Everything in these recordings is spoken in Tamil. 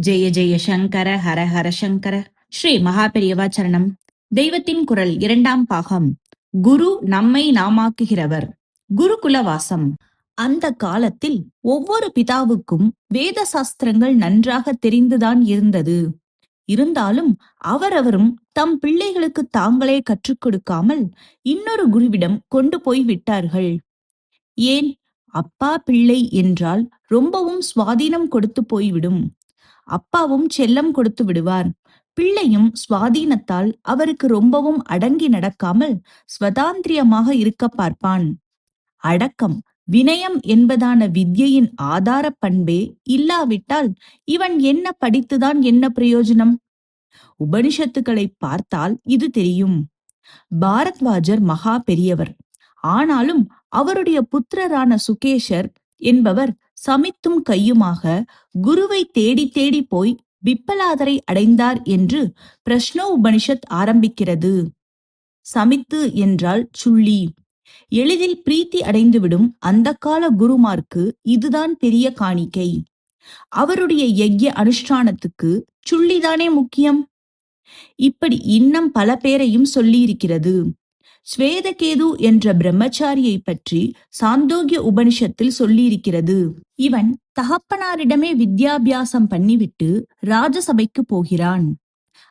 ஜெய ஜெய சங்கர ஹர ஹர சங்கர. ஸ்ரீ மகாபெரியவா சரணம். தெய்வத்தின் குரல் 2ஆம் பாகம். குரு நம்மை நாமாக்குகிறவர். குருகுலவாசம். அந்த காலத்தில் ஒவ்வொரு பிதாவுக்கும் வேத சாஸ்திரங்கள் நன்றாக தெரிந்துதான் இருந்தது. இருந்தாலும் அவரவரும் தம் பிள்ளைகளுக்கு தாங்களே கற்றுக் கொடுக்காமல் இன்னொரு குருவிடம் கொண்டு போய் விட்டார்கள். ஏன்? அப்பா பிள்ளை என்றால் ரொம்பவும் சுவாதீனம் கொடுத்து போய்விடும். அப்பாவும் செல்லம் கொடுத்து விடுவார். பிள்ளையும் சுவாதீனத்தால் அவருக்கு ரொம்பவும் அடங்கி நடக்காமல் ஸ்வதாந்திரியமாக இருக்க பார்ப்பான். அடக்கம், வினயம் என்பதான வித்யையின் ஆதார பண்பே இல்லாவிட்டால் இவன் என்ன படித்துதான் என்ன பிரயோஜனம்? உபனிஷத்துக்களை பார்த்தால் இது தெரியும். பாரத்வாஜர் மகா பெரியவர். ஆனாலும் அவருடைய புத்திரரான சுகேஷர் என்பவர் சமித்தும் கையுமாக குருவை தேடி தேடி போய் பிப்பலாதரை அடைந்தார் என்று பிரஷ்னோ உபனிஷத் ஆரம்பிக்கிறது. சமித்து என்றால் சுள்ளி. எளிதில் பிரீத்தி அடைந்துவிடும் அந்த கால குருமார்க்கு இதுதான் பெரிய காணிக்கை. அவருடைய யஜ்ய அனுஷ்டானத்துக்கு சுள்ளிதானே முக்கியம். இப்படி இன்னும் பல பேரையும் சொல்லியிருக்கிறது. ஸ்வேதகேது என்ற பிரம்மச்சாரியை பற்றி சாந்தோக்கிய உபனிஷத்தில் சொல்லியிருக்கிறது. இவன் தகப்பனாரிடமே வித்யாபியாசம் பண்ணிவிட்டு ராஜசபைக்கு போகிறான்.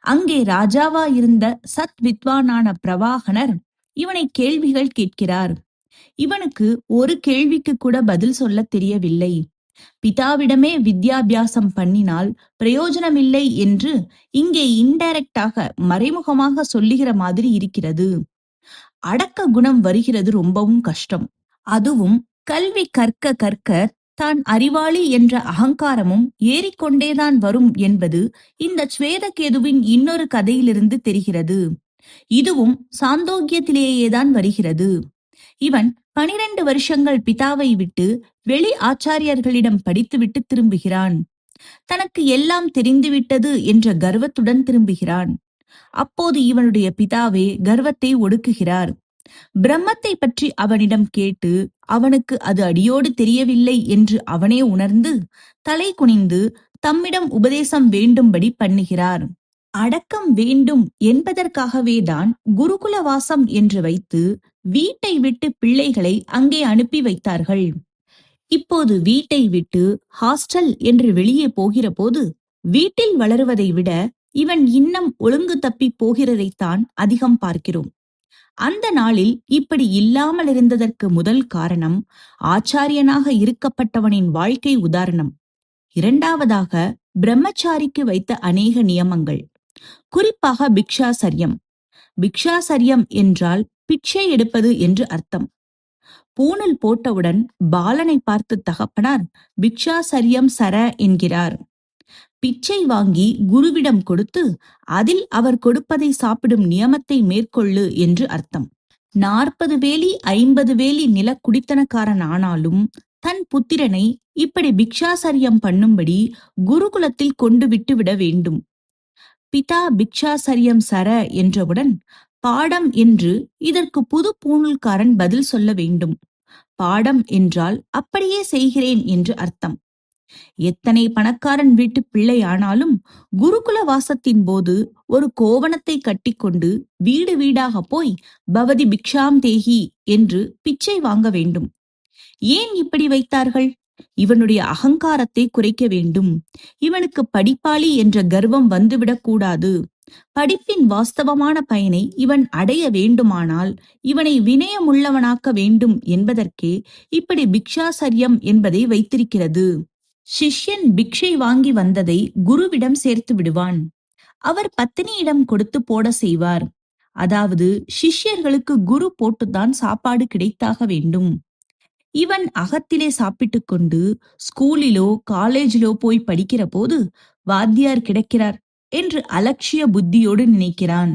அங்கே ராஜாவா இருந்த சத் வித்வானான பிரவாகனர் இவனை கேள்விகள் கேட்கிறார். இவனுக்கு ஒரு கேள்விக்கு கூட பதில் சொல்ல தெரியவில்லை. பிதாவிடமே வித்யாபியாசம் பண்ணினால் பிரயோஜனமில்லை என்று இங்கே இன்டைரக்டாக மறைமுகமாக சொல்லுகிற மாதிரி இருக்கிறது. அடக்க குணம் வருகிறது ரொம்பவும் கஷ்டம். அதுவும் கல்வி கற்க கற்க தான் அறிவாளி என்ற அகங்காரமும் ஏறிக்கொண்டேதான் வரும் என்பது இந்த ஸ்வேதகேதுவின் இன்னொரு கதையிலிருந்து தெரிகிறது. இதுவும் சாந்தோக்கியத்திலேயேதான் வருகிறது. இவன் 12 வருஷங்கள் பிதாவை விட்டு வெளி ஆச்சாரியர்களிடம் படித்துவிட்டு திரும்புகிறான். தனக்கு எல்லாம் தெரிந்துவிட்டது என்ற கர்வத்துடன் திரும்புகிறான். அப்போது இவனுடைய பிதாவே கர்வத்தை ஒடுக்குகிறார். பிரம்மத்தை பற்றி அவனிடம் கேட்டு அவனுக்கு அது அடியோடு தெரியவில்லை என்று அவனே உணர்ந்து தலை குனிந்து தம்மிடம் உபதேசம் வேண்டும்படி பண்ணுகிறார். அடக்கம் வேண்டும் என்பதற்காகவேதான் குருகுலவாசம் என்று வைத்து வீட்டை விட்டு பிள்ளைகளை அங்கே அனுப்பி வைத்தார்கள். இப்போது வீட்டை விட்டு ஹாஸ்டல் என்று வெளியே போகிற போது வீட்டில் வளருவதை விட இவன் இன்னும் ஒழுங்கு தப்பி போகிறதைத்தான் அதிகம் பார்க்கிறோம். அந்த நாளில் இப்படி இல்லாமல் இருந்ததற்கு முதல் காரணம் ஆச்சாரியனாக இருக்கப்பட்டவனின் வாழ்க்கை உதாரணம். இரண்டாவதாக பிரம்மச்சாரிக்கு வைத்த அநேக நியமங்கள், குறிப்பாக பிக்ஷாசரியம். பிக்ஷாசரியம் என்றால் பிச்சை எடுப்பது என்று அர்த்தம். பூணல் போட்டவுடன் பாலனை பார்த்து தகப்பனார் பிக்ஷாசரியம் சர என்கிறார். பிச்சை வாங்கி குருவிடம் கொடுத்து அதில் அவர் கொடுப்பதை சாப்பிடும் நியமத்தை மேற்கொள்ளு என்று அர்த்தம். 40 வேலி 50 வேலி நில குடித்தனக்காரன் ஆனாலும் தன் புத்திரனை இப்படி பிக்ஷாசரியம் பண்ணும்படி குருகுலத்தில் கொண்டு விட்டு விட வேண்டும். பிதா பிக்ஷாசரியம் சர என்றவுடன் பாடம் என்று இதற்கு புது பூணூல்காரன் பதில் சொல்ல வேண்டும். பாடம் என்றால் அப்படியே செய்கிறேன் என்று அர்த்தம். எத்தனை பணக்காரன் வீட்டு பிள்ளை ஆனாலும் குருகுல வாசத்தின் போது ஒரு கோவணத்தை கட்டிக்கொண்டு வீடு வீடாக போய் பவதி பிக்ஷாம் தேகி என்று பிச்சை வாங்க வேண்டும். ஏன் இப்படி வைத்தார்கள்? இவனுடைய அகங்காரத்தை குறைக்க வேண்டும். இவனுக்கு படிப்பாளி என்ற கர்வம் வந்துவிடக் கூடாது. படிப்பின் வாஸ்தவமான பயனை இவன் அடைய வேண்டுமானால் இவனை வினயமுள்ளவனாக்க வேண்டும் என்பதற்கே இப்படி பிக்ஷாசரியம் என்பதை வைத்திருக்கிறது. சிஷ்யன் பிக்ஷை வாங்கி வந்ததை குருவிடம் சேர்த்து விடுவான். அவர் பத்தினியிடம் கொடுத்து போட செய்வார். அதாவது சிஷ்யர்களுக்கு குரு போட்டுத்தான் சாப்பாடு கிடைத்தாக வேண்டும். இவன் அகத்திலே சாப்பிட்டுக் கொண்டு ஸ்கூலிலோ காலேஜிலோ போய் படிக்கிற போது வாத்தியார் கிடைக்கிறார் என்று அலட்சிய புத்தியோடு நினைக்கிறான்.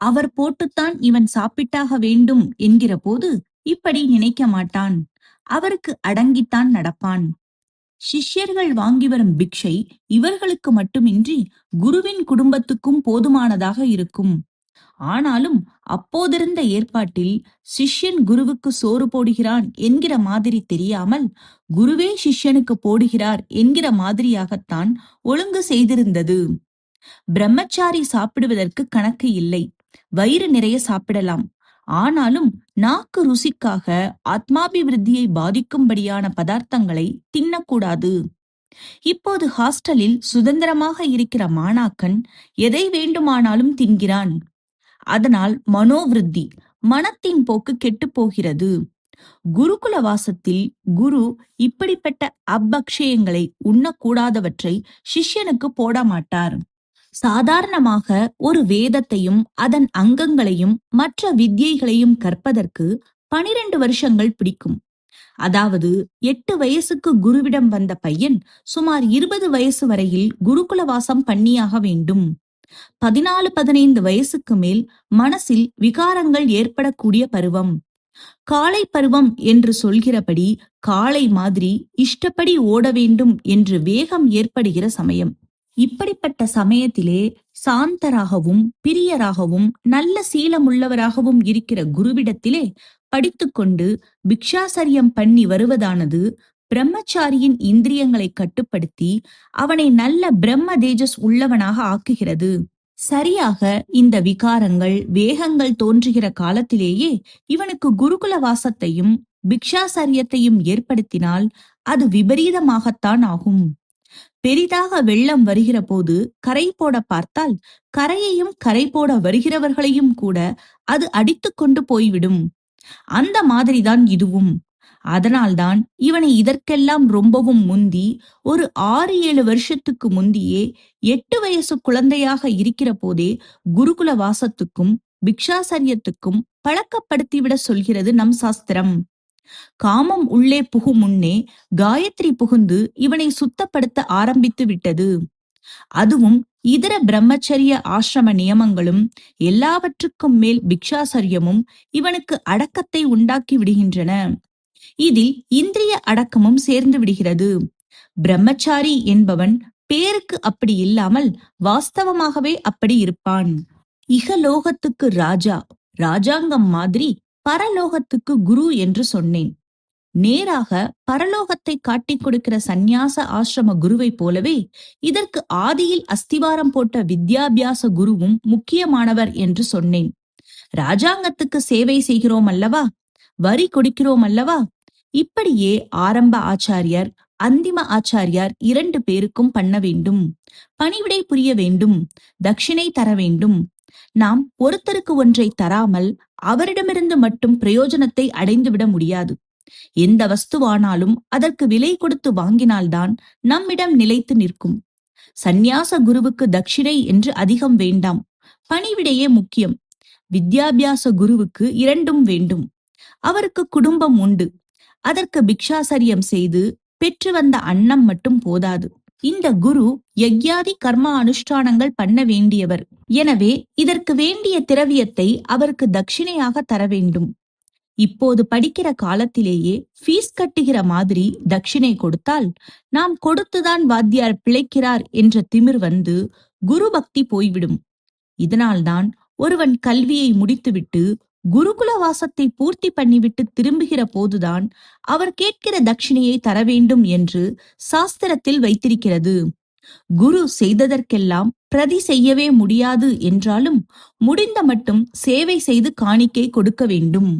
அவர் போட்டுத்தான் இவன் சாப்பிட்டாக வேண்டும் என்கிற போது இப்படி நினைக்க மாட்டான். அவருக்கு அடங்கித்தான் நடப்பான். சிஷ்யர்கள் வாங்கி வரும் பிக்ஷை இவர்களுக்கு மட்டுமின்றி குருவின் குடும்பத்துக்கும் போதுமானதாக இருக்கும். ஆனாலும் அப்போதிருந்த ஏற்பாட்டில் சிஷ்யன் குருவுக்கு சோறு போடுகிறான் என்கிற மாதிரி தெரியாமல், குருவே சிஷ்யனுக்கு போடுகிறார் என்கிற மாதிரியாகத்தான் ஒழுங்கு செய்திருந்தது. பிரம்மச்சாரி சாப்பிடுவதற்கு கணக்கு இல்லை, வயிறு நிறைய சாப்பிடலாம். ஆனாலும் நாக்கு ருசிக்காக ஆத்மாபிவிருத்தியை பாதிக்கும்படியான பதார்த்தங்களை தின்னக்கூடாது. இப்போது ஹாஸ்டலில் சுதந்திரமாக இருக்கிற மாணாக்கன் எதை வேண்டுமானாலும் தின்கிறான். அதனால் மனோவிருத்தி, மனத்தின் போக்கு கெட்டுப் போகிறது. குருகுல வாசத்தில் குரு இப்படிப்பட்ட அபக்ஷயங்களை உண்ணக்கூடாதவற்றை சிஷ்யனுக்கு போட மாட்டார். சாதாரணமாக ஒரு வேதத்தையும் அதன் அங்கங்களையும் மற்ற வித்யைகளையும் கற்பதற்கு 12 வருஷங்கள் பிடிக்கும். அதாவது 8 வயசுக்கு குருவிடம் வந்த பையன் சுமார் 20 வயசு வரையில் குருகுல வாசம் பண்ணியாக வேண்டும். 14-15 வயசுக்கு மேல் மனசில் விகாரங்கள் ஏற்படக்கூடிய பருவம். காளை பருவம் என்று சொல்கிறபடி காளை மாதிரி இஷ்டப்படி ஓட வேண்டும் என்று வேகம் ஏற்படுகிற சமயம். இப்படிப்பட்ட சமயத்திலே சாந்தராகவும் பிரியராகவும் நல்ல சீலமுள்ளவராகவும் இருக்கிற குருவிடத்திலே படித்துக்கொண்டு பிக்ஷாசரியம் பண்ணி வருவதானது பிரம்மச்சாரியின் இந்திரியங்களை கட்டுப்படுத்தி அவனை நல்ல பிரம்ம தேஜஸ் உள்ளவனாக ஆக்குகிறது. சரியாக இந்த விகாரங்கள் வேகங்கள் தோன்றுகிற காலத்திலேயே இவனுக்கு குருகுல வாசத்தையும் பிக்ஷாசரியத்தையும் ஏற்படுத்தினால் அது விபரீதமாகத்தான் ஆகும். பெரிதாக வெள்ளம் வருகிற போது கரை போட பார்த்தால் கரையையும் கரை போட வருகிறவர்களையும் கூட அது அடித்து கொண்டு போய்விடும். அந்த மாதிரிதான் இதுவும். அதனால்தான் இவனை இதற்கெல்லாம் ரொம்பவும் முந்தி ஒரு 6-7 வருஷத்துக்கு முந்தியே 8 வயசு குழந்தையாக இருக்கிற போதே குருகுல வாசத்துக்கும் பிக்ஷாசரியத்துக்கும் பழக்கப்படுத்திவிட சொல்கிறது நம் சாஸ்திரம். காமம் உள்ளே புகு முன்னே காயத்ரி புகுந்து இவனை சுத்தப்படுத்த ஆரம்பித்து விட்டது. அதுவும் இதர பிரம்மச்சரிய ஆசிரம நியமங்களும் எல்லாவற்றுக்கும் மேல் பிக்ஷாசரியமும் இவனுக்கு அடக்கத்தை உண்டாக்கி விடுகின்றன. இதில் இந்திரிய அடக்கமும் சேர்ந்து விடுகிறது. பிரம்மச்சாரி என்பவன் பேருக்கு அப்படி இல்லாமல் வாஸ்தவமாகவே அப்படி இருப்பான். இகலோகத்துக்கு ராஜா, ராஜாங்கம் மாதிரி பரலோகத்துக்கு குரு என்று சொன்னேன். நேராக பரலோகத்தை காட்டிக் கொடுக்கிற சந்நியாச ஆசிரம குருவை போலவே இதற்கு ஆதியில் அஸ்திவாரம் போட்ட வித்யாபியாச குருவும் முக்கியமானவர் என்று சொன்னேன். ராஜாங்கத்துக்கு சேவை செய்கிறோம் அல்லவா, வரி கொடுக்கிறோம் அல்லவா, இப்படியே ஆரம்ப ஆச்சாரியார் அந்திம ஆச்சாரியார் 2 பேருக்கும் பண்ண வேண்டும். பணிவிடை புரிய வேண்டும், தட்சிணை தர வேண்டும். நாம் ஒருத்தருக்கு ஒன்றை தராமல் அவரிடமிருந்து மட்டும் பிரயோஜனத்தை அடைந்துவிட முடியாது. எந்த வஸ்துவானாலும் அதற்கு விலை கொடுத்து வாங்கினால்தான் நம்மிடம் நிலைத்து நிற்கும். சந்நியாச குருவுக்கு தட்சிணை என்று அதிகம் வேண்டாம், பணிவிடையே முக்கியம். வித்யாபியாச குருவுக்கு 2ம் வேண்டும். அவருக்கு குடும்பம் உண்டு. அதற்கு பிக்ஷாசரியம் செய்து பெற்று வந்த அன்னம் மட்டும் போதாது. இந்த குரு யக்யாதி கர்மா அனுஷ்டானங்கள் பண்ண வேண்டியவர். எனவே இதற்கு வேண்டிய திரவியத்தை அவருக்கு தட்சிணையாக தர வேண்டும். இப்போது படிக்கிற காலத்திலேயே ஃபீஸ் கட்டுகிற மாதிரி தட்சிணை கொடுத்தால் நாம் கொடுத்துதான் வாத்தியார் பிழைக்கிறார் என்ற திமிர் வந்து குரு பக்தி போய்விடும். இதனால்தான் ஒருவன் கல்வியை முடித்துவிட்டு குருகுல வாசத்தை பூர்த்தி பண்ணிவிட்டு திரும்புகிற போதுதான் அவர் கேட்கிற தட்சிணையை தர வேண்டும் என்று சாஸ்திரத்தில் வைத்திருக்கிறது. குரு செய்ததற்கெல்லாம் பிரதி செய்யவே முடியாது என்றாலும் முடிந்த மட்டும் சேவை செய்து காணிக்கை கொடுக்க வேண்டும்.